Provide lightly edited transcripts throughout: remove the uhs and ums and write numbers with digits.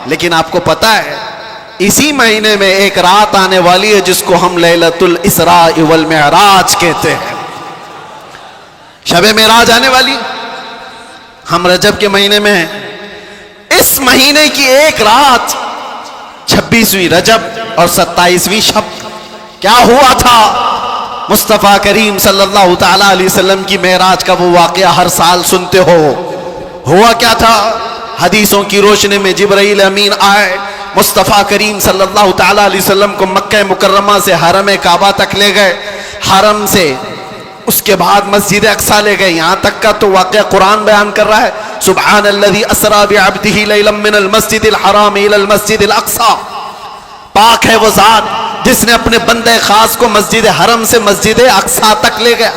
لیکن آپ کو پتا ہے اسی مہینے میں ایک رات آنے والی ہے جس کو ہم لیلۃ الاسراء والمعراج کہتے ہیں. شب معراج آنے والی. ہم رجب کے مہینے میں ہیں. اس مہینے کی ایک رات 26ویں رجب اور 27ویں شب کیا ہوا تھا؟ مصطفیٰ کریم صلی اللہ تعالی علیہ وسلم کی معراج کا وہ واقعہ ہر سال سنتے ہو. ہوا کیا تھا؟ حدیثوں کی روشنی میں جبرائیل امین آئے, مصطفیٰ کریم صلی اللہ تعالی علیہ وسلم کو مکہ مکرمہ سے حرم کعبہ تک لے گئے. حرم سے اس کے بعد مسجد اقصیٰ لے گئے. یہاں تک کا تو واقعہ قرآن بیان کر رہا ہے, سبحان الذی اسریٰ بعبدہ لیلا من المسجد الحرام الی المسجد الاقصیٰ. پاک ہے وہ ذات جس نے اپنے بندے خاص کو مسجد حرم سے مسجد اقصیٰ تک لے گیا.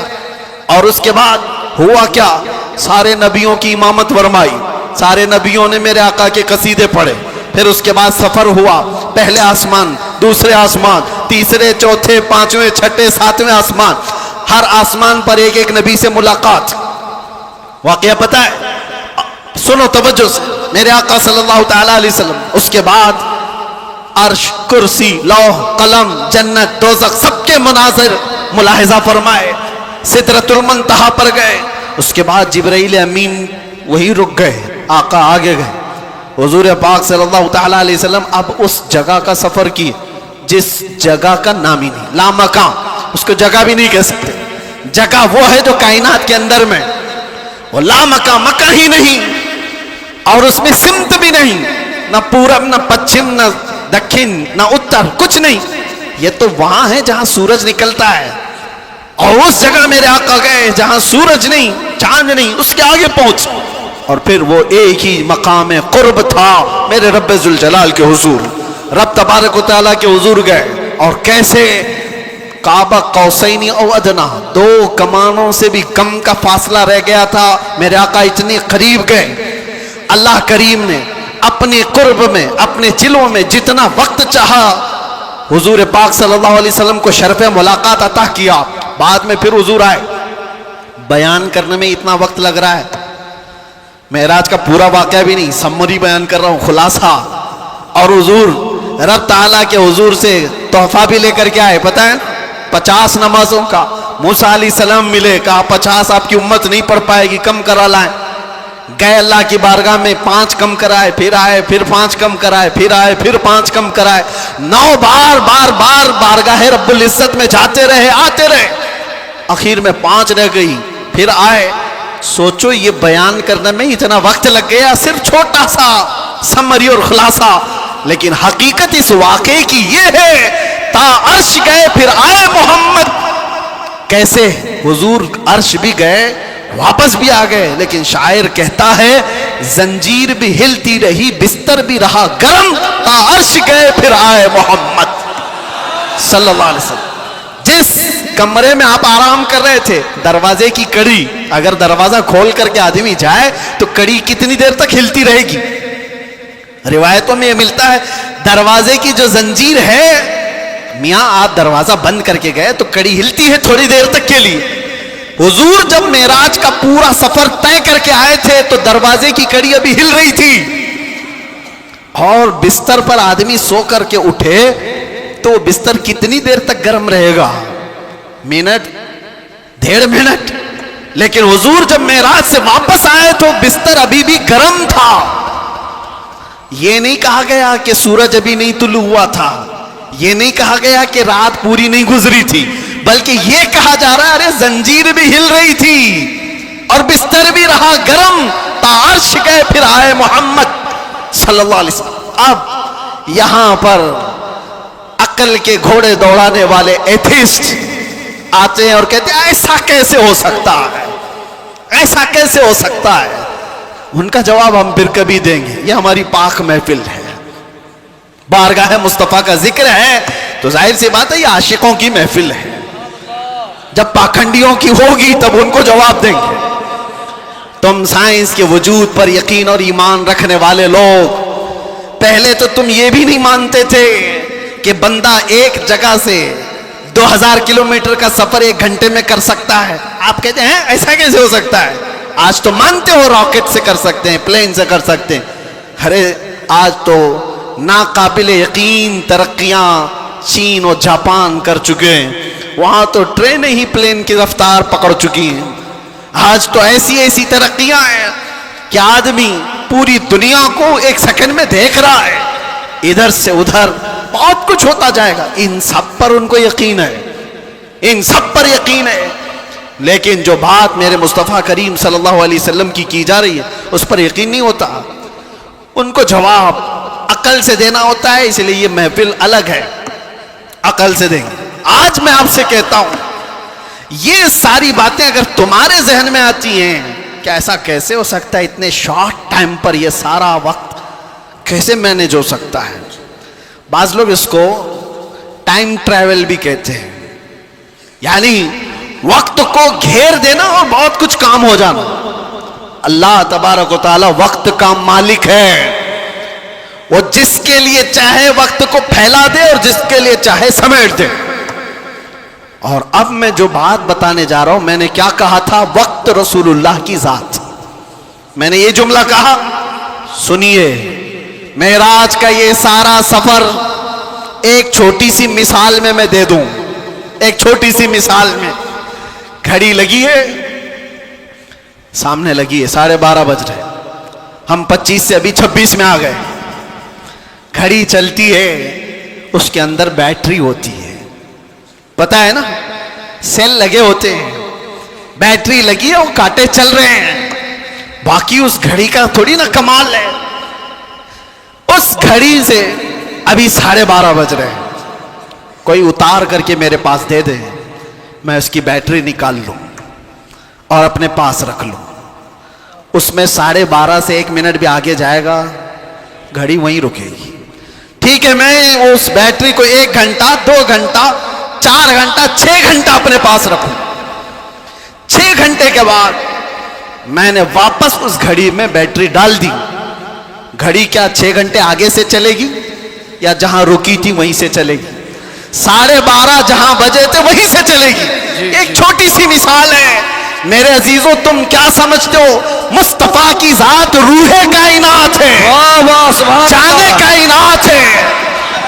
اور اس کے بعد ہوا کیا؟ سارے نبیوں کی امامت فرمائی, سارے نبیوں نے میرے آقا کے قصیدے پڑھے. پھر اس کے بعد سفر ہوا, پہلے آسمان, دوسرے آسمان, تیسرے, چوتھے, پانچویں, چھٹے, ساتویں آسمان. ہر آسمان پر ایک ایک نبی سے ملاقات. واقعہ پتا ہے؟ سنو توجہ سے, میرے آقا صلی اللہ تعالی علیہ وسلم اس کے بعد عرش, کرسی, لوح, قلم, جنت, دوزخ سب کے مناظر ملاحظہ فرمائے. سدرۃ المنتہا پر گئے. اس کے بعد جبرائیل امین وہی رک گئے, آقا آگے گئے. حضور پاک صلی اللہ تعالی علیہ وسلم اب اس جگہ کا سفر کی جس جگہ کا نام ہی نہیں, لامکان, اس کو جگہ بھی نہیں کہہ سکتے. جگہ وہ ہے جو کائنات کے اندر میں, وہ لامکان, مکہ ہی نہیں, اور اس میں سمت بھی نہیں, نہ پورب, نہ پچھم, نہ دکھن, نہ اتر, کچھ نہیں. یہ تو وہاں ہے جہاں سورج نکلتا ہے, اور اس جگہ میرے آقا گئے جہاں سورج نہیں, چاند نہیں, اس کے آگے پہنچ. اور پھر وہ ایک ہی مقام قرب تھا میرے رب ذوالجلال کے حضور. رب تبارک و تعالیٰ کے حضور گئے, اور کیسے؟ کعبہ قوسین او ادنا, 2 کمانوں سے بھی کم کا فاصلہ رہ گیا تھا. میرے آقا اتنے قریب گئے. اللہ کریم نے اپنے قرب میں, اپنے چلوں میں جتنا وقت چاہا حضور پاک صلی اللہ علیہ وسلم کو شرف ملاقات عطا کیا. بعد میں پھر حضور آئے. بیان کرنے میں اتنا وقت لگ رہا ہے, معراج کا پورا واقعہ بھی نہیں, سمری بیان کر رہا ہوں, خلاصہ. اور حضور رب تعالیٰ کے حضور سے تحفہ بھی لے کر کے آئے, پتہ ہے 50 نمازوں کا. موسیٰ علیہ السلام ملے, کہا 50 آپ کی امت نہیں پڑھ پائے گی, کم کرا لائیں. گئے اللہ کی بارگاہ میں, 5 کم کرائے, پھر آئے, پھر 5 کم کرائے, پھر آئے, پھر 5 کم کرائے. 9 بار بار بار بارگاہ رب العزت میں جاتے رہے, آتے رہے. آخر میں 5 رہ گئی, پھر آئے. سوچو یہ بیان کرنے میں اتنا وقت لگ گیا, صرف چھوٹا سا سمری اور خلاصہ. لیکن حقیقت اس واقعے کی یہ ہے, تا عرش گئے پھر آئے محمد. کیسے؟ حضور عرش بھی گئے, واپس بھی آ گئے. لیکن شاعر کہتا ہے زنجیر بھی ہلتی رہی, بستر بھی رہا گرم, تا عرش گئے پھر آئے محمد صلی اللہ علیہ وسلم. جس کمرے میں آپ آرام کر رہے تھے, دروازے کی کڑی, اگر دروازہ کھول کر کے آدمی جائے تو کڑی کتنی دیر تک ہلتی رہے گی؟ روایتوں میں یہ ملتا ہے دروازے کی جو زنجیر ہے, میاں آپ دروازہ بند کر کے گئے تو کڑی ہلتی ہے تھوڑی دیر تک کے لیے. حضور جب معراج کا پورا سفر طے کر کے آئے تھے تو دروازے کی کڑی ابھی ہل رہی تھی, اور بستر پر آدمی سو کر کے اٹھے تو بستر کتنی دیر تک گرم رہے گا؟ Minute, 1.5 minute. لیکن حضور جب معراج سے واپس آئے تو بستر ابھی بھی گرم تھا. یہ نہیں کہا گیا کہ سورج ابھی نہیں طلوع ہوا تھا, یہ نہیں کہا گیا کہ رات پوری نہیں گزری تھی, بلکہ یہ کہا جا رہا ہے ارے زنجیر بھی ہل رہی تھی اور بستر بھی رہا گرم, تا عرش گئے پھر آئے محمد صلی اللہ علیہ وسلم. اب یہاں پر عقل کے گھوڑے دوڑانے والے ایتھیسٹ آتے ہیں اور کہتے ہیں ایسا کیسے ہو سکتا ہے, ایسا کیسے ہو سکتا ہے. ان کا جواب ہم پھر کبھی دیں گے. یہ ہماری پاک محفل ہے, بارگاہ مصطفیٰ کا ذکر ہے, تو ظاہر سی بات ہے یہ عاشقوں کی محفل ہے. جب پاکھنڈیوں کی ہوگی تب ان کو جواب دیں گے. تم سائنس کے وجود پر یقین اور ایمان رکھنے والے لوگ, پہلے تو تم یہ بھی نہیں مانتے تھے کہ بندہ ایک جگہ سے 2000 کلومیٹر کا سفر 1 گھنٹے میں کر سکتا ہے. آپ کہتے ہیں ایسا کیسے ہو سکتا ہے؟ آج تو مانتے ہو راکٹ سے کر سکتے ہیں, پلین سے کر سکتے ہیں. ارے آج تو ناقابل یقین ترقیاں چین اور جاپان کر چکے ہیں، وہاں تو ٹرینیں ہی پلین کی رفتار پکڑ چکی ہیں۔ آج تو ایسی ترقیاں ہیں کہ آدمی پوری دنیا کو ایک سیکنڈ میں دیکھ رہا ہے، ادھر سے ادھر بہت کچھ ہوتا جائے گا۔ ان سب پر ان کو یقین ہے، ان سب پر یقین ہے، لیکن جو بات میرے مصطفیٰ کریم صلی اللہ علیہ وسلم کی جا رہی ہے اس پر یقین نہیں ہوتا۔ ان کو جواب عقل سے دینا ہوتا ہے، اس لیے یہ محفل الگ ہے، عقل سے دیں گے۔ آج میں آپ سے کہتا ہوں، یہ ساری باتیں اگر تمہارے ذہن میں آتی ہیں کہ ایسا کیسے ہو سکتا ہے، اتنے شارٹ ٹائم پر یہ سارا وقت کیسے مینیج ہو سکتا ہے۔ بعض لوگ اس کو ٹائم ٹریول بھی کہتے ہیں، یعنی وقت کو گھیر دینا اور بہت کچھ کام ہو جانا۔ اللہ تبارک و تعالی وقت کا مالک ہے، وہ جس کے لیے چاہے وقت کو پھیلا دے اور جس کے لیے چاہے سمیٹ دے۔ اور اب میں جو بات بتانے جا رہا ہوں، میں نے کیا کہا تھا؟ وقت رسول اللہ کی ذات۔ میں نے یہ جملہ کہا، سنیے، معراج کا یہ سارا سفر ایک چھوٹی سی مثال میں دے دوں، ایک چھوٹی سی مثال میں۔ گھڑی لگی ہے، سامنے لگی ہے، 12:30 بج رہے، ہم 25 سے ابھی 26 میں آ گئے۔ گھڑی چلتی ہے، اس کے اندر بیٹری ہوتی ہے، پتا ہے نا، سیل لگے ہوتے ہیں، بیٹری لگی ہے، وہ کانٹے چل رہے ہیں۔ باقی اس گھڑی کا تھوڑی نا کمال ہے۔ اس گھڑی سے ابھی 12:30 بج رہے ہیں، کوئی اتار کر کے میرے پاس دے دے، میں اس کی بیٹری نکال لوں اور اپنے پاس رکھ لوں، اس میں 12:30 سے 1 منٹ بھی آگے جائے گا، گھڑی وہیں رکے گی۔ ٹھیک ہے، میں اس بیٹری کو 1 گھنٹہ 2 گھنٹہ 4 گھنٹہ 6 گھنٹہ اپنے پاس رکھوں، 6 گھنٹے کے بعد میں نے واپس اس گھڑی میں بیٹری ڈال دی۔ گھڑی کیا 6 گھنٹے آگے سے چلے گی یا جہاں رکی تھی وہیں سے چلے گی؟ 12:30 جہاں بجے تھے وہیں سے چلے گی۔ ایک چھوٹی سی مثال ہے میرے عزیزوں، تم کیا سمجھتے ہو؟ مصطفیٰ کی ذات روح کائنات ہے، جان کائنات ہے۔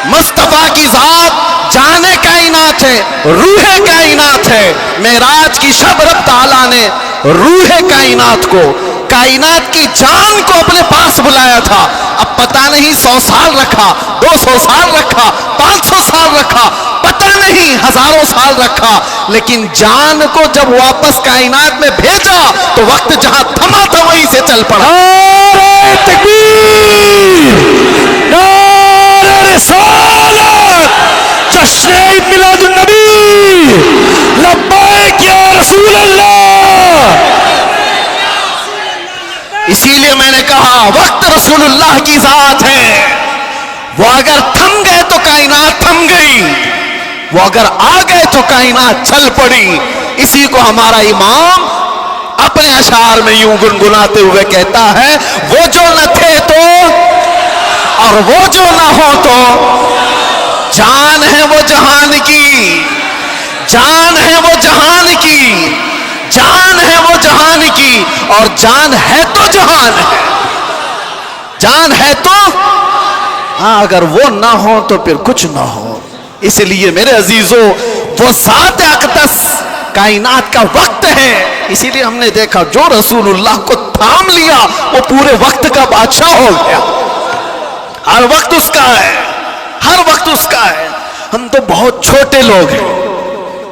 مصطفیٰ کی ذات جان کائنات ہے، روح کائنات ہے۔ معراج کی شب رب تعالیٰ نے روح کائنات کو، کائنات کی جان کو اپنے پاس بلایا تھا۔ اب پتہ نہیں 100 سال رکھا، 200 سال رکھا، 500 سال رکھا، پتہ نہیں ہزاروں سال رکھا، لیکن جان کو جب واپس کائنات میں بھیجا تو وقت جہاں تھما تھا وہیں سے چل پڑا۔ نعرہ تکبیر، نعرہ رسالت، جشن عید میلاد النبی، لبیک یا رسول اللہ۔ اسی لیے میں نے کہا وقت رسول اللہ کی ذات ہے، وہ اگر تھم گئے تو کائنات تھم گئی، وہ اگر آ گئے تو کائنات چل پڑی۔ اسی کو ہمارا امام اپنے اشعار میں یوں گنگناتے ہوئے کہتا ہے، وہ جو نہ تھے تو اور وہ جو نہ ہو تو، جان ہے وہ جہان کی، جان ہے وہ جہان کی، جان ہے وہ جہان کی، اور جان ہے تو جہان ہے، جان ہے تو ہاں، اگر وہ نہ ہو تو پھر کچھ نہ ہو۔ اس لیے میرے عزیزوں، وہ ذات اقدس کائنات کا وقت ہے۔ اسی لیے ہم نے دیکھا جو رسول اللہ کو تھام لیا وہ پورے وقت کا بادشاہ ہو گیا۔ ہر وقت اس کا ہے، ہر وقت اس کا ہے۔ ہم تو بہت چھوٹے لوگ ہیں،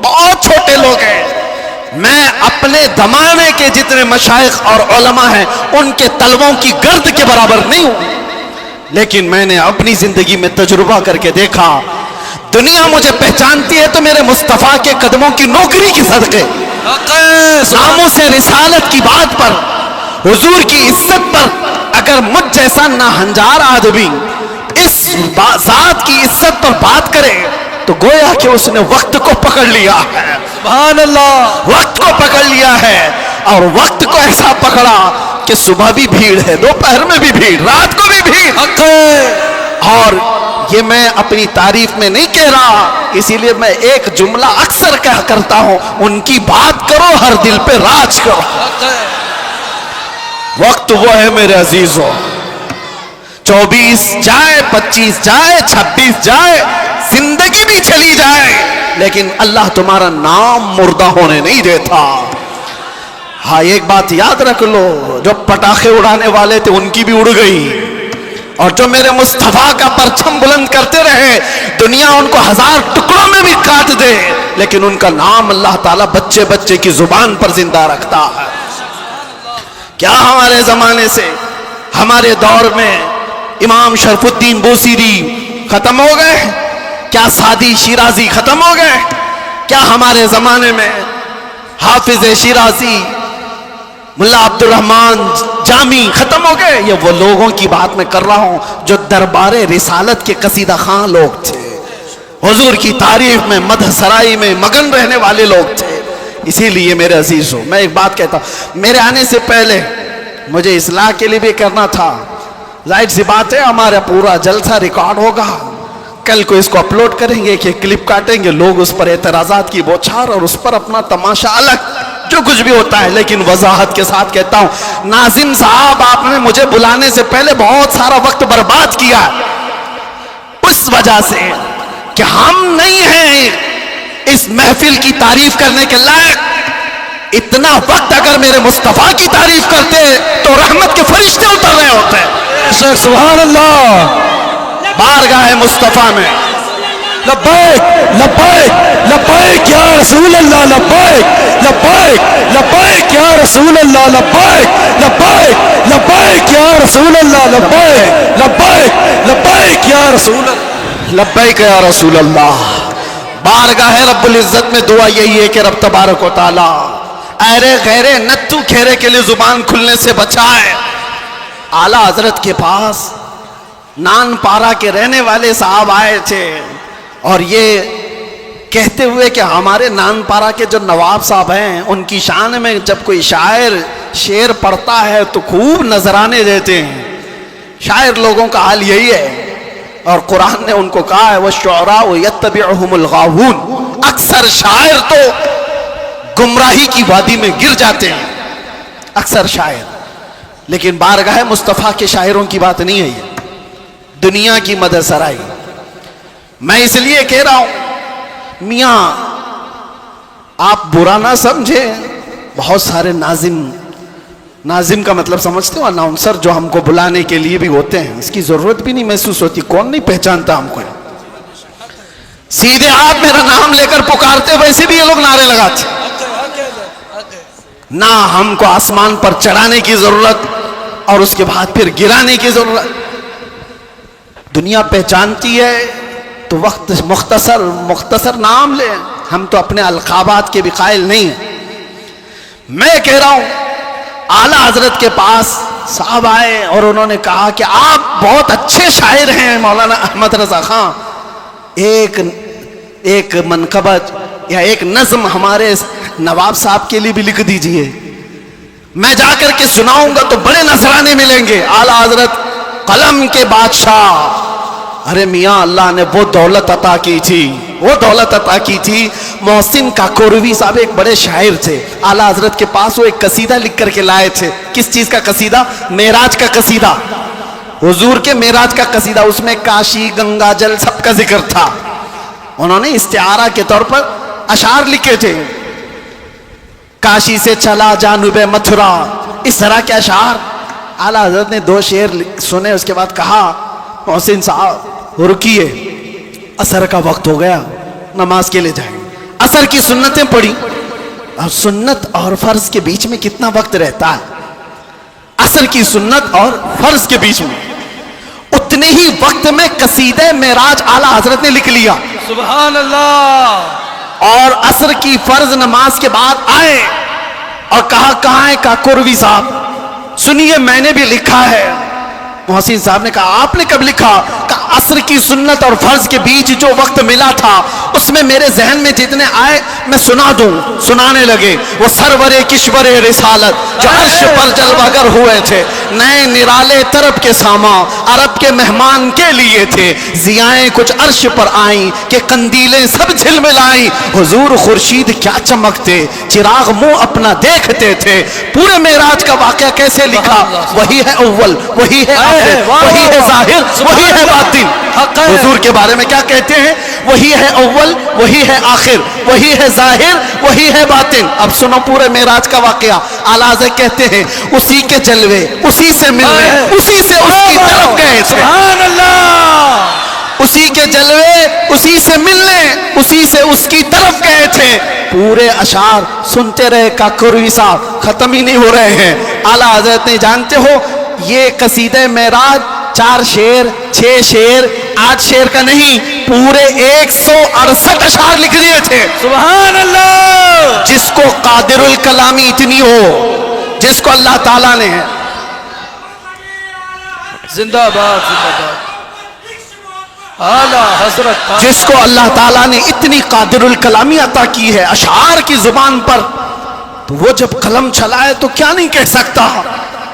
بہت چھوٹے لوگ ہیں۔ میں اپنے زمانے کے جتنے مشائخ اور علماء ہیں ان کے طلبوں کی گرد کے برابر نہیں ہوں، لیکن میں نے اپنی زندگی میں تجربہ کر کے دیکھا، دنیا مجھے پہچانتی ہے تو میرے مصطفیٰ کے قدموں کی نوکری کی صدقے، ناموس رسالت کی بات پر، حضور کی عزت پر اگر مجھ جیسا ناہنجار آدمی اس ذات کی عزت پر بات کرے تو گویا کہ اس نے وقت کو پکڑ لیا ہے۔ سبحان اللہ، وقت کو پکڑ لیا ہے، اور وقت کو ایسا پکڑا کہ صبح بھی بھیڑ ہے، دوپہر میں بھی بھیڑ، رات کو بھی بھیڑ۔ اور یہ میں اپنی تعریف میں نہیں کہہ رہا، اسی لیے میں ایک جملہ اکثر کہا کرتا ہوں، ان کی بات کرو ہر دل پہ راج کرو۔ وقت وہ ہے میرے عزیزوں 24 جائے, 25 جائے, 26 جائے, زندگی بھی چلی جائے, لیکن اللہ تمہارا نام مردہ ہونے نہیں دیتا. ہاں ایک بات یاد رکھ لو, جو پٹاخے اڑانے والے تھے ان کی بھی اڑ گئی, اور جو میرے مصطفیٰ کا پرچم بلند کرتے رہے, دنیا ان کو 1000 ٹکڑوں میں بھی کاٹ دے, لیکن ان کا نام اللہ تعالیٰ بچے بچے کی زبان پر زندہ رکھتا ہے. کیا ہمارے زمانے سے, ہمارے دور میں امام شرف الدین بوسیری ختم ہو گئے؟ کیا سعدی شیرازی ختم ہو گئے؟ کیا ہمارے زمانے میں حافظ شیرازی, ملا عبد الرحمن جامی ختم ہو گئے؟ یہ وہ لوگوں کی بات میں کر رہا ہوں جو دربار رسالت کے قصیدہ خواں لوگ تھے, حضور کی تعریف میں, مدح سرائی میں مگن رہنے والے لوگ تھے. اسی لیے میرے عزیزوں, میں ایک بات کہتا ہوں, میرے آنے سے پہلے مجھے اصلاح کے لیے بھی کرنا تھا. ظاہر سی بات ہے, ہمارا پورا جلسہ ریکارڈ ہوگا, کل کو اس کو اپلوڈ کریں گے کہ کلپ کاٹیں گے, لوگ اس پر اعتراضات کی بوچھار اور اس پر اپنا تماشا الگ, جو کچھ بھی ہوتا ہے. لیکن وضاحت کے ساتھ کہتا ہوں, ناظم صاحب آپ نے مجھے بلانے سے پہلے بہت سارا وقت برباد کیا, اس وجہ سے کہ ہم نہیں ہیں اس محفل کی تعریف کرنے کے لائق. اتنا وقت اگر میرے مصطفیٰ کی تعریف کرتے تو رحمت کے فرشتے اتر رہے ہوتے. سبحان اللہ. بارگاہ مصطفیٰ میں لبیک لبیک لبیک یا رسول اللہ, لبیک لبیک لبیک یا رسول اللہ, لبیک لبیک لبیک یا رسول اللہ, لبیک لبیک لبیک یا رسول اللہ, لبیک یا رسول اللہ. بارگاہ رب العزت میں دعا یہی ہے کہ رب تبارک و تعالی ایرے غیرے نتو کھیرے کے لیے زبان کھلنے سے بچائے. اعلیٰ حضرت کے پاس نان پارا کے رہنے والے صاحب آئے تھے, اور یہ کہتے ہوئے کہ ہمارے نان پارا کے جو نواب صاحب ہیں ان کی شان میں جب کوئی شاعر شعر پڑھتا ہے تو خوب نذرانے دیتے ہیں. شاعر لوگوں کا حال یہی ہے, اور قرآن نے ان کو کہا ہے وَالشُّعَرَاءُ يَتَّبِعُهُمُ الْغَاوُونَ, اکثر شاعر تو گمراہی کی وادی میں گر جاتے ہیں, اکثر شاعر. لیکن بارگاہ مصطفیٰ کے شاعروں کی بات نہیں ہے یہ, دنیا کی مدح سرائی. میں اس لیے کہہ رہا ہوں, میاں آپ برا نہ سمجھیں, بہت سارے ناظم کا مطلب سمجھتے ہو, اناؤنسر جو ہم کو بلانے کے لیے بھی ہوتے ہیں, اس کی ضرورت بھی نہیں محسوس ہوتی, کون نہیں پہچانتا ہم کو. سیدھے آپ میرا نام لے کر پکارتے, ویسے بھی یہ لوگ نعرے لگاتے. نہ ہم کو آسمان پر چڑھانے کی ضرورت اور اس کے بعد پھر گرانے کی ضرورت. دنیا پہچانتی ہے تو وقت مختصر نام لے, ہم تو اپنے القابات کے بھی قائل نہیں ہیں. میں کہہ رہا ہوں, اعلیٰ حضرت کے پاس صاحب آئے اور انہوں نے کہا کہ آپ بہت اچھے شاعر ہیں مولانا احمد رضا خان, ایک منقبت یا ایک نظم ہمارے نواب صاحب کے لیے بھی لکھ دیجئے, میں جا کر کے سناؤں گا تو بڑے نذرانے ملیں گے. اعلیٰ حضرت قلم کے بادشاہ, ارے میاں اللہ نے وہ دولت عطا کی تھی, محسن کاکوروی صاحب ایک بڑے شاعر تھے, اعلیٰ حضرت کے پاس وہ ایک قصیدہ لکھ کر کے لائے تھے. کس چیز کا قصیدہ؟ معراج کا قصیدہ, حضور کے معراج کا قصیدہ. اس میں کاشی گنگا جل سب کا ذکر تھا. انہوں نے استعارہ کے طور پر اشعار لکھے تھے, کاشی سے چلا جانب متھرا, اس طرح کے اشعار. اعلیٰ حضرت نے 2 شعر سنے, اس کے بعد کہا محسن صاحب رکیے, عصر کا وقت ہو گیا, نماز کے لیے جائیں. عصر کی سنتیں پڑھی, اب سنت اور فرض کے بیچ میں کتنا وقت رہتا ہے؟ عصر کی سنت اور فرض کے بیچ میں اتنے ہی وقت میں قصیدہ معراج اعلیٰ حضرت نے لکھ لیا. سبحان اللہ. اور عصر کی فرض نماز کے بعد آئے اور کہا کہاں ہے کاکوروی صاحب, سنیے میں نے بھی لکھا ہے. محسن صاحب نے کہا آپ نے کب لکھا؟ کہا عصر کی سنت اور فرض کے بیچ جو وقت ملا تھا اس میں میرے ذہن میں جتنے آئے میں سنا دوں. سنانے لگے. وہ سرور کشور رسالت جو عرش پر جلوہ گر ہوئے تھے, نئے نرالے طرب کے ساما عرب کے مہمان کے لیے تھے. ضیائیں کچھ عرش پر آئیں کہ قندیلیں سب جھلملائیں. حضور خورشید کیا چمکتے, چراغ منہ اپنا دیکھتے تھے. پورے معراج کا واقعہ کیسے لکھا؟ وہی ہے اول, وہی ہے آخر, وہی ہے ظاہر, وہی ہے باطن. حضور کے بارے میں کیا کہتے ہیں؟ وہی ہے اول, وہی ہے آخر, وہی ہے ظاہر, وہی ہے باطن. اب سنو پورے معراج کا واقعہ. اعلیٰ حضرت کہتے ہیں اسی کے جلوے, اسی سے ملنے, اسی سے اس کی طرف گئے تھے. سبحان اللہ. اسی کے جلوے, اسی سے ملنے, اسی سے اس کی طرف گئے تھے. پورے اشعار سنتے رہے کاکروی صاحب, ختم ہی نہیں ہو رہے ہیں. اعلیٰ حضرت نے, جانتے ہو یہ قصیدہ معراج 4 شعر 6 شعر 8 شعر کا نہیں, پورے 168 اشعار لکھ دیے تھے. سبحان اللہ. جس کو قادر الکلامی اتنی ہو, جس کو اللہ تعالیٰ نے زندہ باد زندہ باد اعلیٰ حضرت, جس کو اللہ تعالیٰ نے اتنی قادر الکلامی عطا کی ہے اشعار کی زبان پر, تو وہ جب قلم چلائے تو کیا نہیں کہہ سکتا.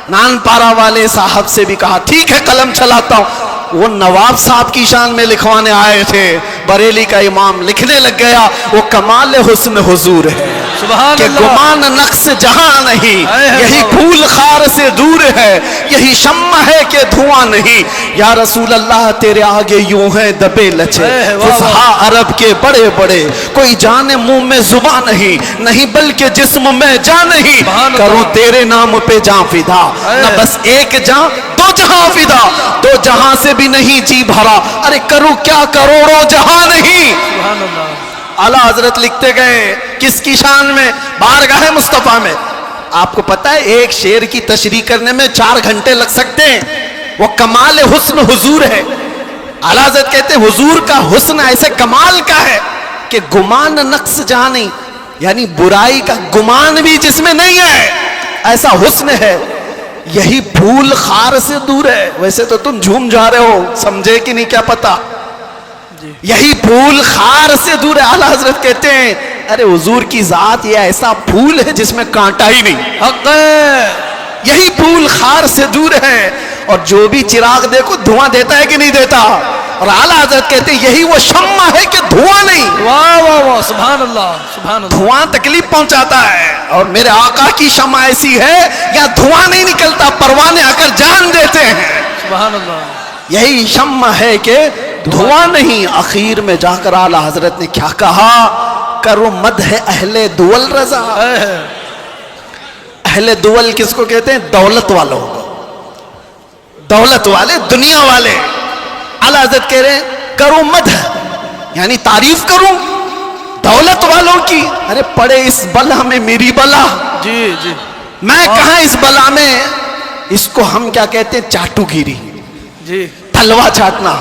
نان پارا والے صاحب سے بھی کہا ٹھیک ہے قلم چلاتا ہوں. وہ نواب صاحب کی شان میں لکھوانے آئے تھے, بریلی کا امام لکھنے لگ گیا وہ کمال حسن حضور ہے سبحان کہ اللہ. گمان نقص جہاں نہیں, یہی پھول خار سے دور ہے, یہی شمع ہے کہ دھواں نہیں. یا رسول اللہ تیرے آگے یوں ہے دبے لچے فصحا عرب کے بڑے بڑے, کوئی جانے منہ میں زباں نہیں, نہیں بلکہ جسم میں جان نہیں. کروں تیرے نام پہ جاں فدا, نہ بس ایک جاں دو جہاں فدا, 2 جہاں سے بھی نہیں جی بھرا, ارے کروں کیا کروڑوں جہاں نہیں. سبحان اللہ. اعلیٰ حضرت لکھتے گئے کس کی شان میں؟ بارگاہ مصطفیٰ میں. آپ کو پتا ہے ایک شعر کی تشریح کرنے میں 4 گھنٹے لگ سکتے ہیں. وہ کمال حسن حضور ہے. اعلیٰ حضرت کہتے ہیں حضور کا حسن ایسے کمال کا ہے کہ گمان نقص جہاں نہیں, یعنی برائی کا گمان بھی جس میں نہیں ہے, ایسا حسن ہے. یہی پھول خار سے دور ہے. ویسے تو تم جھوم جا رہے ہو, سمجھے کہ نہیں کیا پتا. یہی پھول خار سے دور ہے. اعلیٰ حضرت کہتے ہیں ارے حضور کی ذات یہ ایسا پھول ہے جس میں کانٹا ہی نہیں. حق ہے. یہی پھول خار سے دور ہے, اور جو بھی چراغ دیکھو دھواں دیتا ہے کہ نہیں دیتا. اور اعلیٰ حضرت کہتے ہیں یہی وہ شمع ہے کہ دھواں نہیں. واہ واہ واہ سبحان اللہ سبحان اللہ. دھواں تکلیف پہنچاتا ہے, اور میرے آقا کی شمع ایسی ہے یا دھواں نہیں نکلتا, پروانے آ کر جان دیتے ہیں. سبحان اللہ. یہی شمع ہے کہ دھواں نہیں. اخیر میں جا کر اعلیٰ حضرت نے کیا کہا؟ کرو مدح اہل دول رضا. اہل دول کس کو کہتے ہیں؟ دولت والوں کو, دولت والے, دنیا والے. اعلیٰ حضرت کہہ رہے ہیں کرو مدح, یعنی تعریف کروں دولت والوں کی. ارے پڑے اس بلا میں میری بلا, جی جی میں کہاں اس بلا میں. اس کو ہم کیا کہتے ہیں؟ چاٹو گیری, جی تلوا چاٹنا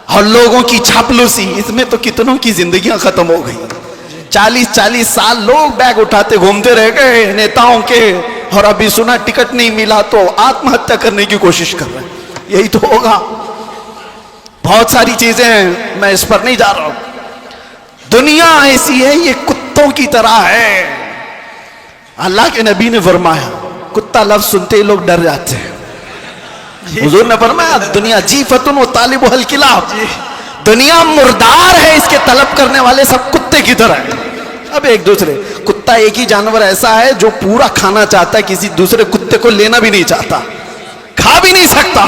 اور لوگوں کی چاپلوسی. اس میں تو کتنوں کی زندگیاں ختم ہو گئی. 40 سال لوگ بیگ اٹھاتے گھومتے رہ گئے نیتاؤں کے, اور ابھی سنا ٹکٹ نہیں ملا تو آتم ہتیا کرنے کی کوشش کر رہے ہیں. یہی تو ہوگا. بہت ساری چیزیں ہیں, میں اس پر نہیں جا رہا ہوں. دنیا ایسی ہے, یہ کتوں کی طرح ہے. اللہ کے نبی نے فرمایا کتا لفظ سنتے ہی لوگ ڈر جاتے ہیں. حضور نے فرمایا دنیا جیفتن و طالب الکلاب, دنیا مردار ہے, اس کے طلب کرنے والے سب کتے کی طرح ہیں. اب ایک دوسرے, کتا ایک ہی جانور ایسا ہے جو پورا کھانا چاہتا ہے, کسی دوسرے کتے کو لینا بھی نہیں چاہتا, کھا بھی نہیں سکتا.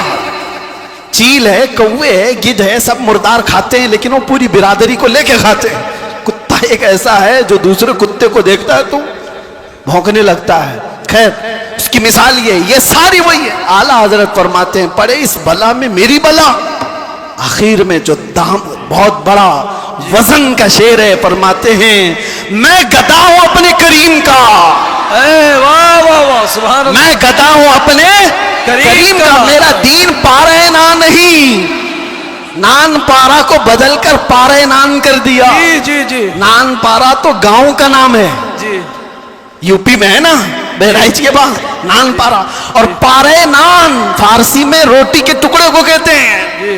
چیل ہے, کوے ہے, گدھ ہے, سب مردار کھاتے ہیں, لیکن وہ پوری برادری کو لے کے کھاتے ہیں. کتا ایک ایسا ہے جو دوسرے کتے کو دیکھتا ہے تو بھونکنے لگتا ہے. خیر اس کی مثال یہ ساری وہی ہے. اعلیٰ حضرت فرماتے ہیں پڑے اس بلا میں میری بلا. آخر میں جو دام بہت بڑا وزن کا شعر ہے, فرماتے ہیں میں گدا ہوں اپنے کریم کا. واہ واہ واہ سبحان اللہ. میں گدا ہوں اپنے کریم کا. میرا دین پارے نان نہیں, نان پارا کو بدل کر پارے نان کر دیا. جی جی جی نان پارا تو گاؤں کا نام ہے, جی یو پی میں ہے نا, بہرائچ کے بعد نان پارا. اور پارے نان فارسی میں روٹی کے ٹکڑے کو کہتے ہیں. جی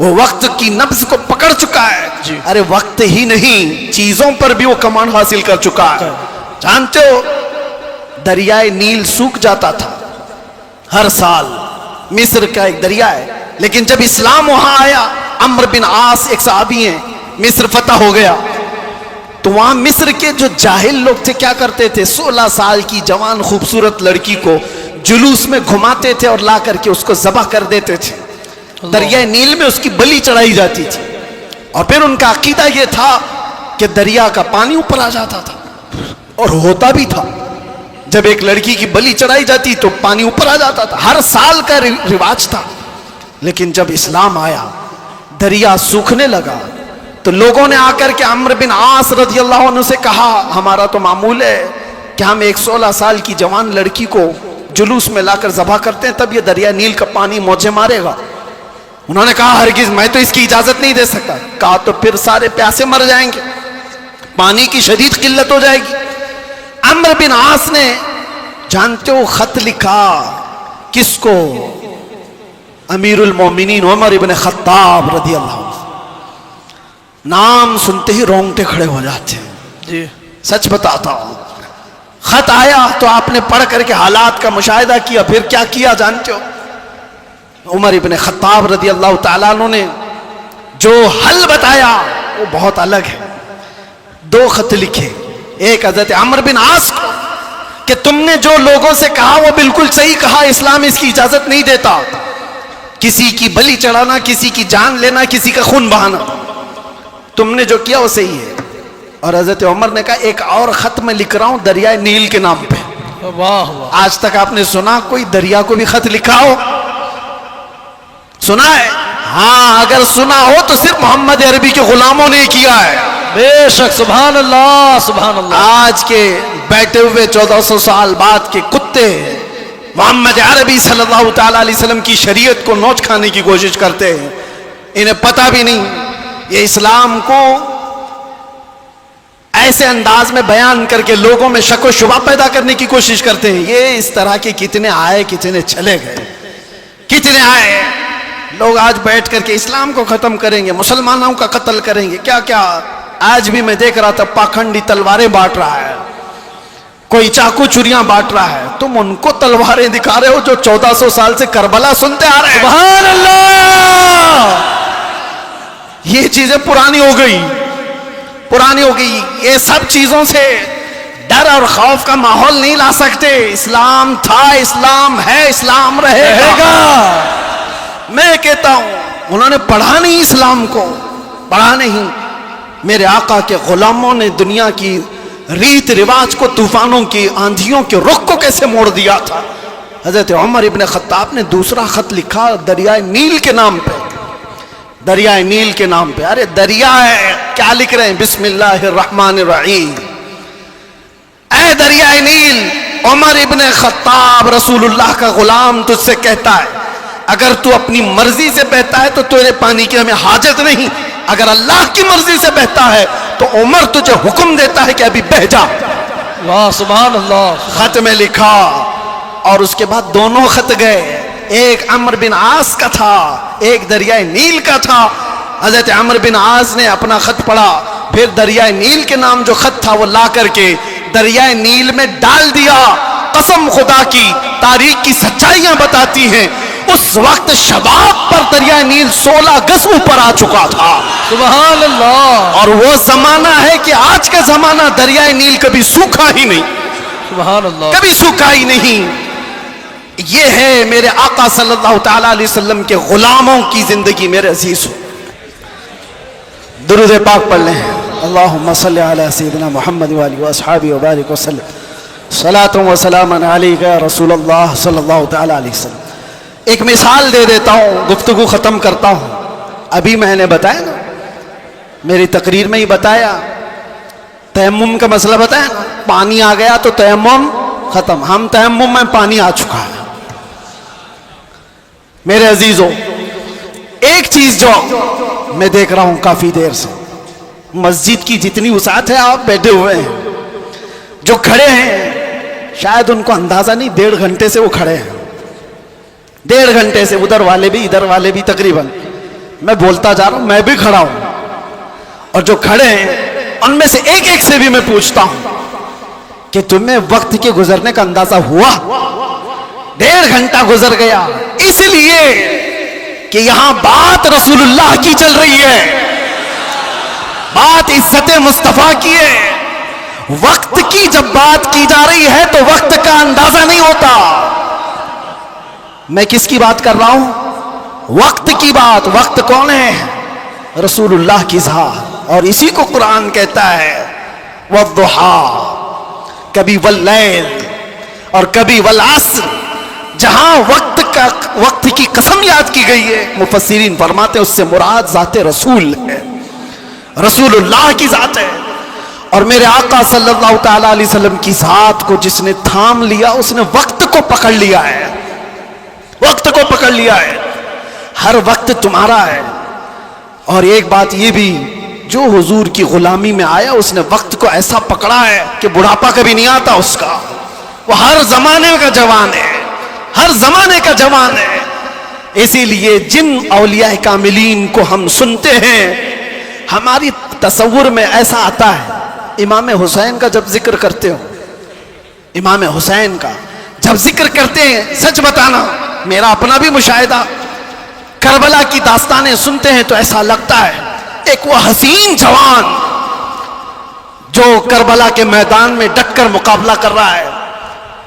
وہ وقت کی نبض کو پکڑ چکا ہے. ارے وقت ہی نہیں, چیزوں پر بھی وہ کمانڈ حاصل کر چکا ہے. جانتے ہو دریائے نیل سوکھ جاتا تھا ہر سال, مصر کا ایک دریا ہے, لیکن جب اسلام وہاں آیا, عمرو بن عاص ایک صحابی ہیں, مصر فتح ہو گیا, تو وہاں مصر کے جو جاہل لوگ تھے کیا کرتے تھے, 16 سال کی جوان خوبصورت لڑکی کو جلوس میں گھماتے تھے اور لا کر کے اس کو ذبح کر دیتے تھے. دریائے نیل میں اس کی بلی چڑھائی جاتی تھی, اور پھر ان کا عقیدہ یہ تھا کہ دریا کا پانی اوپر آ جاتا تھا, اور ہوتا بھی تھا. جب ایک لڑکی کی بلی چڑھائی جاتی تو پانی اوپر آ جاتا تھا, ہر سال کا رواج تھا. لیکن جب اسلام آیا, دریا سوکھنے لگا, تو لوگوں نے آ کر کے عمرو بن عاص رضی اللہ عنہ سے کہا, ہمارا تو معمول ہے کہ ہم ایک 16 سال کی جوان لڑکی کو جلوس میں لا کر ذبح کرتے ہیں, تب یہ دریا نیل کا پانی موجے مارے گا. انہوں نے کہا ہرگز میں تو اس کی اجازت نہیں دے سکتا. کہا تو پھر سارے پیاسے مر جائیں گے, پانی کی شدید قلت ہو جائے گی. عمرو بن عاص نے, جانتے ہو, خط لکھا کس کو, امیر المومنین عمر ابن خطاب رضی اللہ عنہ. نام سنتے ہی رونگٹے کھڑے ہو جاتے ہیں. جی سچ بتاتا ہوں, خط آیا تو آپ نے پڑھ کر کے حالات کا مشاہدہ کیا, پھر کیا کیا جانتے ہو, عمر ابن خطاب رضی اللہ تعالیٰ عنہ نے جو حل بتایا وہ بہت الگ ہے. 2 خط لکھے, ایک حضرت عمرو بن عاص کو کہ تم نے جو لوگوں سے کہا وہ بالکل صحیح کہا, اسلام اس کی اجازت نہیں دیتا, کسی کی بلی چڑھانا, کسی کی جان لینا, کسی کا خون بہانا, تم نے جو کیا وہ صحیح ہے. اور حضرت عمر نے کہا ایک اور خط میں لکھ رہا ہوں دریائے نیل کے نام پہ. واہ واہ, آج تک آپ نے سنا کوئی دریا کو بھی خط لکھا ہو؟ سنا ہے؟ ہاں, اگر سنا ہو تو صرف محمد عربی کے غلاموں نے کیا ہے. بے شک, سبحان اللہ سبحان اللہ. آج کے بیٹھے ہوئے 1400 سال بعد کے کتے محمد عربی صلی اللہ تعالی علیہ وسلم کی شریعت کو نوچ کھانے کی کوشش کرتے ہیں, انہیں پتہ بھی نہیں. یہ اسلام کو ایسے انداز میں بیان کر کے لوگوں میں شک و شبہ پیدا کرنے کی کوشش کرتے ہیں. یہ اس طرح کے کتنے آئے, کتنے چلے گئے, کتنے آئے. لوگ آج بیٹھ کر کے اسلام کو ختم کریں گے, مسلمانوں کا قتل کریں گے, کیا کیا. آج بھی میں دیکھ رہا تھا پاکھنڈی تلواریں بانٹ رہا ہے, کوئی چاقو چوریاں بانٹ رہا ہے. تم ان کو تلواریں دکھا رہے ہو جو 1400 سال سے کربلا سنتے آ رہے ہیں. سبحان اللہ. یہ چیزیں پرانی ہو گئی, پرانی ہو گئی. یہ سب چیزوں سے ڈر اور خوف کا ماحول نہیں لا سکتے. اسلام تھا, اسلام ہے, اسلام رہے گا. میں کہتا ہوں انہوں نے پڑھا نہیں اسلام کو, پڑھا نہیں. میرے آقا کے غلاموں نے دنیا کی ریت رواج کو, طوفانوں کی, آندھیوں کے رخ کو کیسے موڑ دیا تھا. حضرت عمر ابن خطاب نے دوسرا خط لکھا دریائے نیل کے نام پہ, دریائے نیل کے نام پہ. ارے دریا ہے, کیا لکھ رہے ہیں, بسم اللہ الرحمن الرحیم. اے دریائے نیل, عمر ابن خطاب رسول اللہ کا غلام تجھ سے کہتا ہے اگر تو اپنی مرضی سے بہتا ہے تو تیرے پانی کی ہمیں حاجت نہیں, اگر اللہ کی مرضی سے بہتا ہے تو عمر تجھے حکم دیتا ہے کہ ابھی بہ جا. واہ سبحان اللہ. خط میں لکھا, اور اس کے بعد دونوں خط گئے, ایک عمرو بن عاص کا تھا, ایک دریائے نیل کا تھا. حضرت عمرو بن عاص نے اپنا خط پڑھا, پھر دریائے نیل کے نام جو خط تھا وہ لا کر کے دریائے نیل میں ڈال دیا. قسم خدا کی, تاریخ کی سچائیاں بتاتی ہیں اس وقت شباب پر دریائے نیل 16 گز اوپر آ چکا تھا. سبحان اللہ. اور وہ زمانہ ہے کہ آج کا زمانہ دریائے نیل کبھی سوکھا ہی نہیں, سبحان اللہ. کبھی سوکھا ہی نہیں. یہ ہے میرے آقا صلی اللہ تعالی علیہ وسلم کے غلاموں کی زندگی. میرے عزیز ہو, درود پاک پڑھ لیں. اللہم صلی علی سیدنا محمد وآلہ واصحابہ وبارک وسلم. صلاۃ و سلام علیک یا رسول اللہ صلی اللہ تعالی علیہ وسلم. ایک مثال دے دیتا ہوں, گفتگو ختم کرتا ہوں. ابھی میں نے بتایا نا, میری تقریر میں ہی بتایا, تیمم کا مسئلہ بتایا نا, پانی آ گیا تو تیمم ختم. ہم تیمم میں پانی آ چکا ہے. میرے عزیزوں, ایک چیز جو میں دیکھ رہا ہوں کافی دیر سے, مسجد کی جتنی وسعت ہے, آپ بیٹھے ہوئے ہیں, جو کھڑے ہیں شاید ان کو اندازہ نہیں, 1.5 گھنٹے سے وہ کھڑے ہیں, 1.5 گھنٹے سے, ادھر والے بھی ادھر والے بھی تقریباً. میں بولتا جا رہا ہوں، میں بھی کھڑا ہوں، اور جو کھڑے ہیں ان میں سے ایک ایک سے بھی میں پوچھتا ہوں کہ تمہیں وقت کے گزرنے کا اندازہ ہوا؟ 1.5 گھنٹہ گزر گیا، اس لیے کہ یہاں بات رسول اللہ کی چل رہی ہے، بات عزت مصطفیٰ کی ہے۔ وقت کی جب بات کی جا رہی ہے تو وقت کا اندازہ نہیں ہوتا۔ میں کس کی بات کر رہا ہوں؟ وقت کی بات۔ وقت کون ہے؟ رسول اللہ کی ذات، اور اسی کو قرآن کہتا ہے والضحیٰ، کبھی واللیل اور کبھی والعصر۔ جہاں وقت کی قسم یاد کی گئی ہے، مفسرین فرماتے ہیں اس سے مراد ذات رسول ہے، رسول اللہ کی ذات ہے۔ اور میرے آقا صلی اللہ تعالی علیہ وسلم کی ذات کو جس نے تھام لیا، اس نے وقت کو پکڑ لیا ہے، وقت کو پکڑ لیا ہے۔ ہر وقت تمہارا ہے۔ اور ایک بات یہ بھی، جو حضور کی غلامی میں آیا اس نے وقت کو ایسا پکڑا ہے کہ بڑھاپا کبھی نہیں آتا اس کا، وہ ہر زمانے کا جوان ہے، ہر زمانے کا جوان ہے۔ اسی لیے جن اولیاء کاملین کو ہم سنتے ہیں، ہماری تصور میں ایسا آتا ہے، امام حسین کا جب ذکر کرتے ہو، امام حسین کا جب ذکر کرتے ہیں، سچ بتانا میرا اپنا بھی مشاہدہ، کربلا کی داستانیں سنتے ہیں تو ایسا لگتا ہے ایک وہ حسین جوان جو کربلا کے میدان میں ڈٹ کر مقابلہ کر رہا ہے۔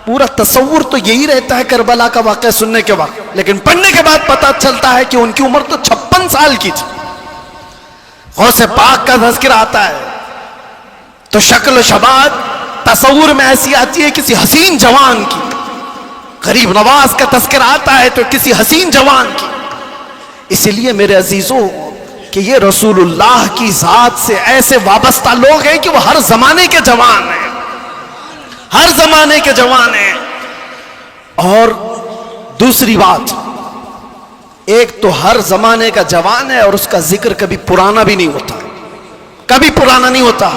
پورا تصور تو یہی رہتا ہے کربلا کا واقعہ سننے کے وقت، لیکن پڑھنے کے بعد پتہ چلتا ہے کہ ان کی عمر تو 56 سال کی تھی۔ غوث پاک کا تذکرہ آتا ہے تو شکل و شباب تصور میں ایسی آتی ہے کسی حسین جوان کی، غریب نواز کا تذکرہ آتا ہے تو کسی حسین جوان کی۔ اسی لیے میرے عزیزوں کہ یہ رسول اللہ کی ذات سے ایسے وابستہ لوگ ہیں کہ وہ ہر زمانے کے جوان ہیں، ہر زمانے کے جوان ہیں۔ اور دوسری بات، ایک تو ہر زمانے کا جوان ہے اور اس کا ذکر کبھی پرانا بھی نہیں ہوتا، کبھی پرانا نہیں ہوتا۔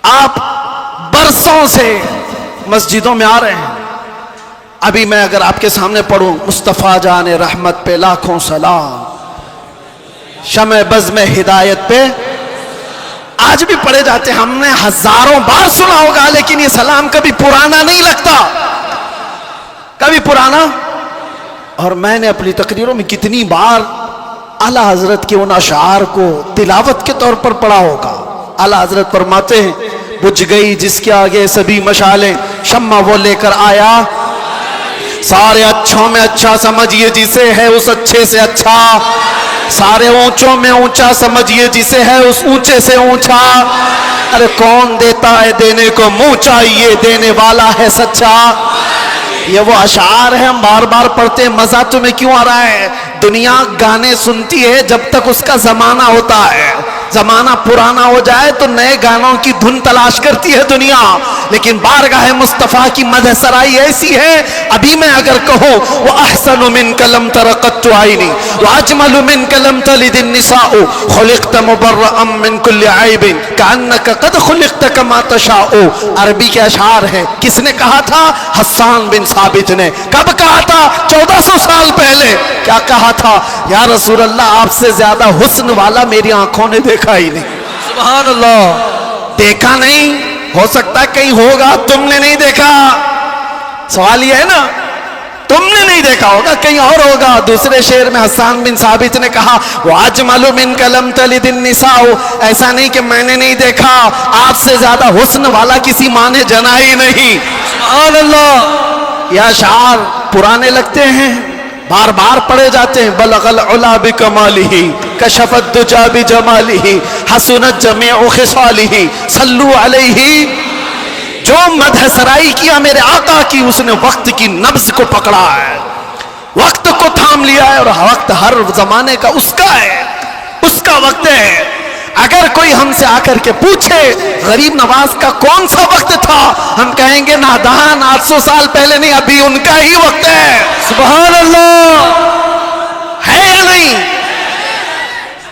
آپ برسوں سے مسجدوں میں آ رہے ہیں، ابھی میں اگر آپ کے سامنے پڑھوں مصطفیٰ جان رحمت پہ لاکھوں سلام، شمع بزم ہدایت پہ، آج بھی پڑھے جاتے ہیں، ہم نے ہزاروں بار سنا ہوگا، لیکن یہ سلام کبھی پرانا نہیں لگتا، کبھی پرانا۔ اور میں نے اپنی تقریروں میں کتنی بار اعلیٰ حضرت کے ان اشعار کو تلاوت کے طور پر پڑھا ہوگا۔ اعلیٰ حضرت فرماتے ہیں بجھ گئی جس کے آگے سبھی مشالیں، شمع وہ لے کر آیا، سارے اچھوں میں اچھا سمجھیے جسے ہے اس اچھے سے اچھا، سارے اونچوں میں اونچا سمجھیے جسے ہے اس اونچے سے اونچا، ارے کون دیتا ہے دینے کو منہ چاہیے، دینے والا ہے سچا۔ یہ وہ اشعار ہیں، ہم بار بار پڑھتے ہیں، مزہ تمہیں کیوں آ رہا ہے؟ دنیا گانے سنتی ہے جب تک اس کا زمانہ ہوتا ہے، زمانہ پرانا ہو جائے تو نئے گانوں کی دھن تلاش کرتی ہے دنیا، لیکن بارگاہ مصطفیٰ کی مدح سرائی ایسی ہے، ابھی میں اگر کہوں وَأَحْسَنُ مِنْكَ لَمْ تَرَ قَطُّ عَيْنِي وَأَجْمَلُ مِنْكَ لَمْ تَلِدِ النِّسَاءُ خُلِقْتَ مُبَرَّأً مِنْ كُلِّ عَيْبٍ كَأَنَّكَ قَدْ خُلِقْتَ كَمَا تَشَاءُ۔ عربی کے اشعار ہیں، کس نے کہا تھا؟ حسان بن ثابت نے۔ کب کہا تھا؟ 1400 سال پہلے۔ کیا کہا تھا؟ یا رسول اللہ آپ سے زیادہ حسن والا میری آنکھوں نے دیکھا ہی نہیں۔ سبحان اللہ۔ دیکھا نہیں، ہو سکتا ہے کہیں ہوگا، تم نے نہیں دیکھا۔ سوال یہ ہے نا، تم نے نہیں دیکھا ہوگا، کہیں اور ہوگا۔ دوسرے شعر میں حسان بن ثابت نے کہا وَأَجْمَلُ مِنْكَ لَمْ تَلِدِ النِّسَاءُ، ایسا نہیں کہ میں نے نہیں دیکھا، آپ سے زیادہ حسن والا کسی ماں نے جنا ہی نہیں۔ سبحان اللہ۔ یہ اشعار پرانے لگتے ہیں، بار بار پڑھے جاتے ہیں۔ بلغ العلا بکمالہ کشف الدجا بجمالہ حسنت جمیع خصالہ صلو علیہ۔ جو مدح سرائی کیا میرے آقا کی، اس نے وقت کی نبض کو پکڑا ہے، وقت کو تھام لیا ہے، اور وقت ہر زمانے کا اس کا ہے، اس کا وقت ہے۔ اگر کوئی ہم سے آ کر کے پوچھے غریب نواز کا کون سا وقت تھا، ہم کہیں گے نادان 800 سال پہلے نہیں، ابھی ان کا ہی وقت ہے۔ سبحان اللہ۔ ہے یا نہیں؟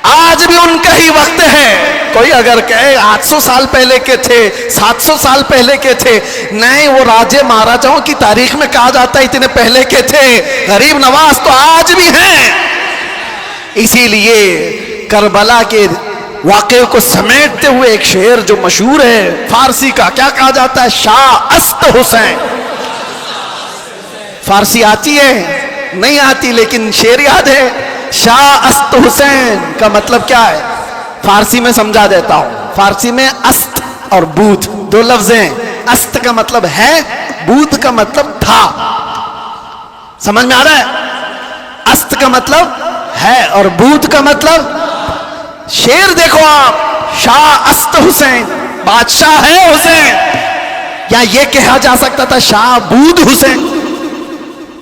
آج بھی ان کا ہی وقت ہے۔ کوئی اگر کہے 800 سال پہلے کے تھے، 700 سال پہلے کے تھے، نہیں، وہ راجے مہاراجاؤں کی تاریخ میں کہا جاتا ہے اتنے پہلے کے تھے۔ غریب نواز تو آج بھی ہیں، اسی لیے کربلا کے واقعے کو سمیٹتے ہوئے ایک شعر جو مشہور ہے فارسی کا، کیا کہا جاتا ہے؟ شاہ است حسین. فارسی آتی ہے؟ نہیں آتی، لیکن شعر یاد ہے. شاہ است حسین کا مطلب کیا ہے؟ فارسی میں سمجھا دیتا ہوں. فارسی میں است اور بود دو لفظ ہیں. است کا مطلب ہے، بود کا مطلب تھا. سمجھ میں آ رہا ہے؟ است کا مطلب ہے اور بود کا مطلب. شعر دیکھو آپ، شاہ است حسین، بادشاہ ہے حسین. یا یہ کہا جا سکتا تھا شاہ بود حسین،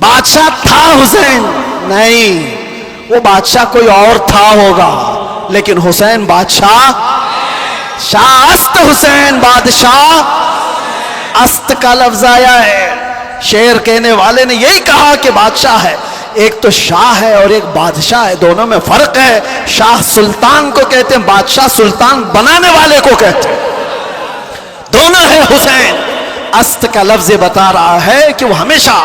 بادشاہ تھا حسین. نہیں، وہ بادشاہ کوئی اور تھا ہوگا، لیکن حسین بادشاہ. شاہ است حسین بادشاہ. است کا لفظ آیا ہے. شعر کہنے والے نے یہی کہا کہ بادشاہ ہے. ایک تو شاہ ہے اور ایک بادشاہ ہے، دونوں میں فرق ہے. شاہ سلطان کو کہتے ہیں، بادشاہ سلطان بنانے والے کو کہتے ہیں. دونوں ہے حسین. است کا لفظ بتا رہا ہے کہ وہ ہمیشہ،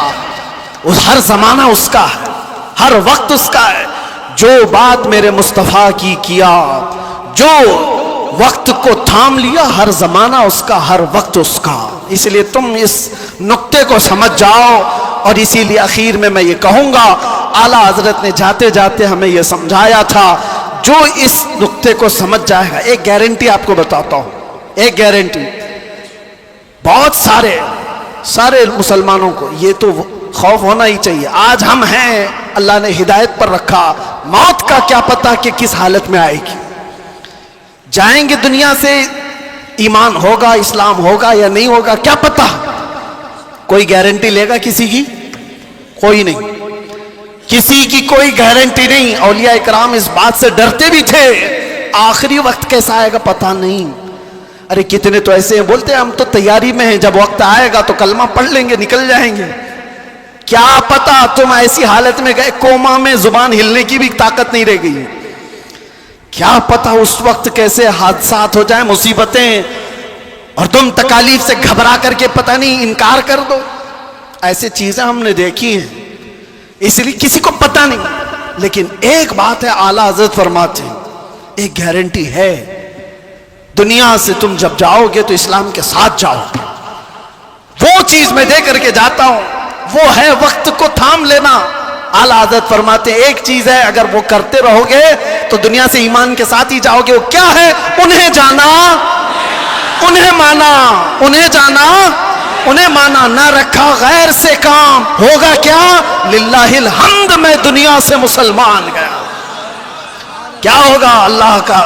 ہر زمانہ اس کا ہے، ہر وقت اس کا ہے. جو بات میرے مصطفیٰ کی کیا، جو وقت کو تھام لیا، ہر زمانہ اس کا، ہر وقت اس کا. اس لیے تم اس نقطے کو سمجھ جاؤ. اور اسی لیے اخیر میں یہ کہوں گا، اعلیٰ حضرت نے جاتے جاتے ہمیں یہ سمجھایا تھا، جو اس نقطے کو سمجھ جائے گا. ایک گارنٹی آپ کو بتاتا ہوں، ایک گارنٹی. بہت سارے مسلمانوں کو یہ تو خوف ہونا ہی چاہیے. آج ہم ہیں، اللہ نے ہدایت پر رکھا. موت کا کیا پتا کہ کس حالت میں آئے گی. جائیں گے دنیا سے، ایمان ہوگا، اسلام ہوگا یا نہیں ہوگا، کیا پتا. کوئی گارنٹی لے گا کسی کی؟ کوئی نہیں، کسی کی کوئی گارنٹی نہیں. اولیاء اکرام اس بات سے ڈرتے بھی تھے، آخری وقت کیسا آئے گا پتہ نہیں. ارے کتنے تو ایسے ہیں بولتے ہیں ہم تو تیاری میں ہیں، جب وقت آئے گا تو کلمہ پڑھ لیں گے، نکل جائیں گے. کیا پتا تم ایسی حالت میں گئے، کوما میں زبان ہلنے کی بھی طاقت نہیں رہ گئی. کیا پتا اس وقت کیسے حادثات ہو جائیں، مصیبتیں، اور تم تکالیف سے گھبرا کر کے پتہ نہیں انکار کر دو. ایسے چیزیں ہم نے دیکھی ہیں، اس لیے کسی کو پتہ نہیں. لیکن ایک بات ہے، اعلیٰ حضرت فرماتے ہیں، ایک گارنٹی ہے، دنیا سے تم جب جاؤ گے تو اسلام کے ساتھ جاؤ گے. وہ چیز میں دے کر کے جاتا ہوں، وہ ہے وقت کو تھام لینا. اعلیٰ حضرت فرماتے ہیں ایک چیز ہے، اگر وہ کرتے رہو گے تو دنیا سے ایمان کے ساتھ ہی جاؤ گے. وہ کیا ہے؟ انہیں جانا، انہیں مانا. انہیں جانا، انہیں مانا. نہ رکھا غیر سے کام، ہوگا کیا؟ للہ الحمد میں دنیا سے مسلمان گیا. کیا ہوگا؟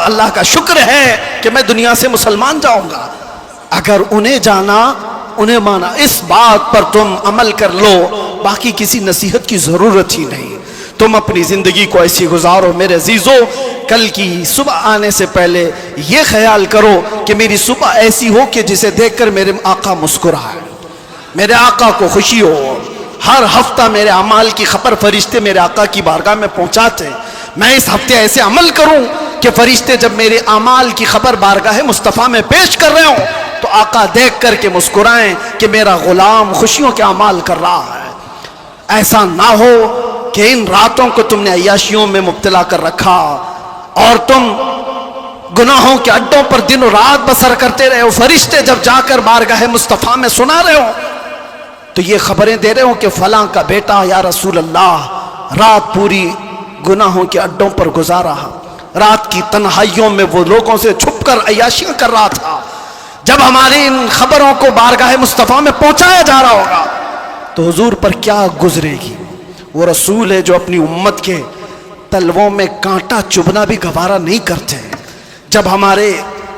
اللہ کا شکر ہے کہ میں دنیا سے مسلمان جاؤں گا. اگر انہیں جانا، انہیں مانا، اس بات پر تم عمل کر لو، باقی کسی نصیحت کی ضرورت ہی نہیں. تم اپنی زندگی کو ایسی گزارو. میرے عزیزو، کل کی صبح آنے سے پہلے یہ خیال کرو کہ میری صبح ایسی ہو کہ جسے دیکھ کر میرے آقا مسکرائے، میرے آقا کو خوشی ہو. ہر ہفتہ میرے اعمال کی خبر فرشتے میرے آقا کی بارگاہ میں پہنچاتے ہیں. میں اس ہفتے ایسے عمل کروں کہ فرشتے جب میرے اعمال کی خبر بارگاہ مصطفیٰ میں پیش کر رہے ہوں تو آقا دیکھ کر کے مسکرائیں کہ میرا غلام خوشیوں کے اعمال کر رہا ہے. ایسا نہ ہو کہ ان راتوں کو تم نے عیاشیوں میں مبتلا کر رکھا اور تم گناہوں کے اڈوں پر دن و رات بسر کرتے رہے ہو. فرشتے جب جا کر بارگاہ مصطفیٰ میں سنا رہے ہو تو یہ خبریں دے رہے ہو کہ فلاں کا بیٹا یا رسول اللہ رات پوری گناہوں کے اڈوں پر گزارا، رات کی تنہائیوں میں وہ لوگوں سے چھپ کر عیاشیاں کر رہا تھا. جب ہماری ان خبروں کو بارگاہ مصطفیٰ میں پہنچایا جا رہا ہوگا تو حضور پر کیا گزرے گی. وہ رسول ہے جو اپنی امت کے تلووں میں کانٹا چبھنا بھی گوارا نہیں کرتے. جب ہمارے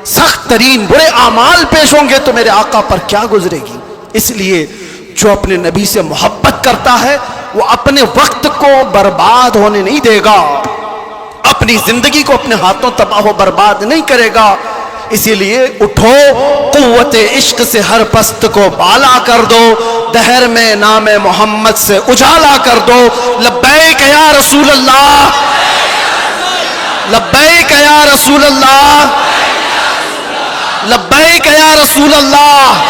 سخت ترین برے اعمال پیش ہوں گے تو میرے آقا پر کیا گزرے گی. اس لیے جو اپنے نبی سے محبت کرتا ہے وہ اپنے وقت کو برباد ہونے نہیں دے گا، اپنی زندگی کو اپنے ہاتھوں تباہ و برباد نہیں کرے گا. اسی لیے اٹھو، قوت عشق سے ہر پست کو بالا کر دو، دہر میں نام محمد سے اجالا کر دو. لبیک یا رسول اللہ، لبیک یا رسول اللہ، لبیک یا رسول اللہ.